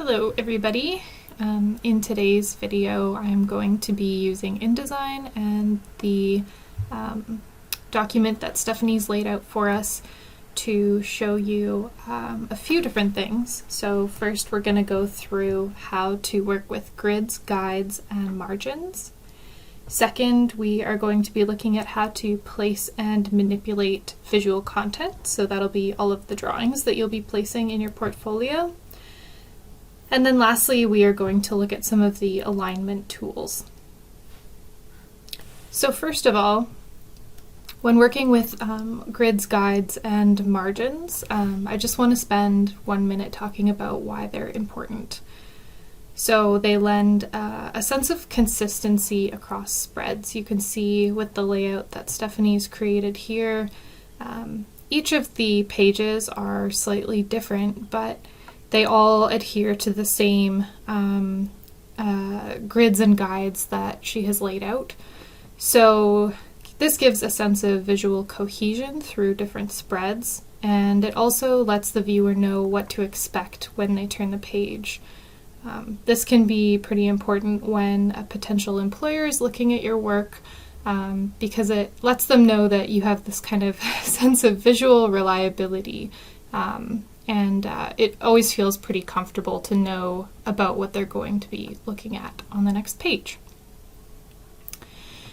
Hello everybody. In today's video I'm going to be using InDesign and the document that Stephanie's laid out for us to show you a few different things. So first we're going to go through how to work with grids, guides, and margins. Second, we are going to be looking at how to place and manipulate visual content. So that'll be all of the drawings that you'll be placing in your portfolio. And then lastly, we are going to look at some of the alignment tools. So first of all, when working with grids, guides, and margins, I just want to spend 1 minute talking about why they're important. So they lend a sense of consistency across spreads. You can see with the layout that Stephanie's created here, each of the pages are slightly different, but they all adhere to the same grids and guides that she has laid out. So this gives a sense of visual cohesion through different spreads, and it also lets the viewer know what to expect when they turn the page. This can be pretty important when a potential employer is looking at your work because it lets them know that you have this kind of sense of visual reliability. And it always feels pretty comfortable to know about what they're going to be looking at on the next page.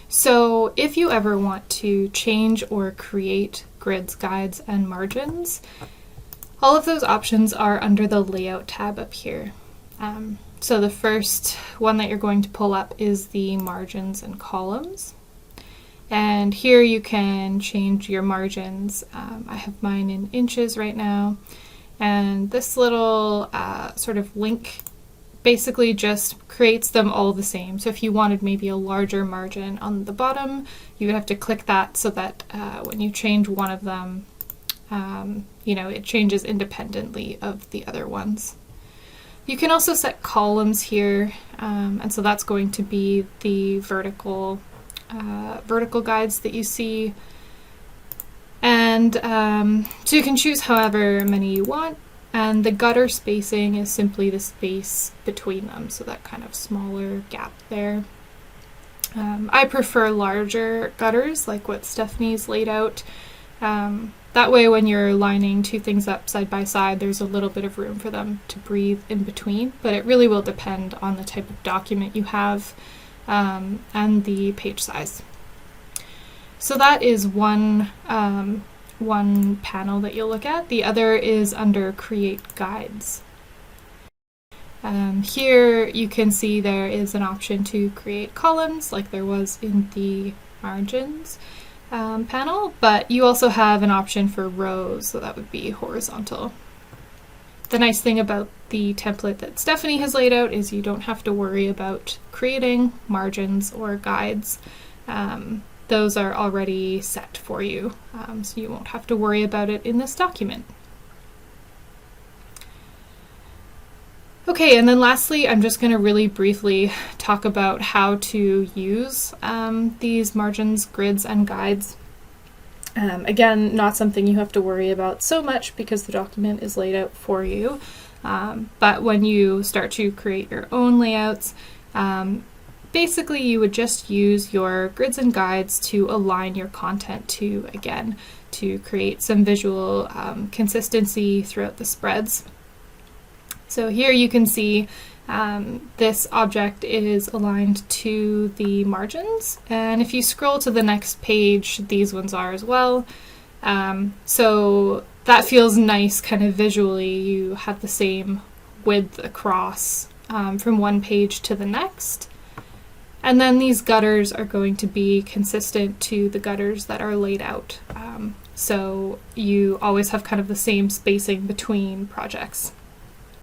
So if you ever want to change or create grids, guides, and margins, all of those options are under the Layout tab up here. So the first one that you're going to pull up is the margins and columns. And here you can change your margins. I have mine in inches right now. And this little sort of link basically just creates them all the same. So if you wanted maybe a larger margin on the bottom, you would have to click that so that when you change one of them, it changes independently of the other ones. You can also set columns here, and so that's going to be the vertical guides that you see. And so you can choose however many you want, and the gutter spacing is simply the space between them, so that kind of smaller gap there. I prefer larger gutters, like what Stephanie's laid out. That way when you're lining two things up side by side, there's a little bit of room for them to breathe in between, but it really will depend on the type of document you have and the page size. So that is one panel that you'll look at. The other is under Create Guides. Here you can see there is an option to create columns like there was in the margins panel, but you also have an option for rows, so that would be horizontal. The nice thing about the template that Stephanie has laid out is you don't have to worry about creating margins or guides. Those are already set for you, so you won't have to worry about it in this document. Okay, and then lastly, I'm just going to really briefly talk about how to use these margins, grids, and guides. Again, not something you have to worry about so much because the document is laid out for you, but when you start to create your own layouts, basically, you would just use your grids and guides to align your content to create some visual consistency throughout the spreads. So here you can see this object is aligned to the margins, and if you scroll to the next page, these ones are as well. So that feels nice kind of visually. You have the same width across from one page to the next. And then these gutters are going to be consistent to the gutters that are laid out. So you always have kind of the same spacing between projects.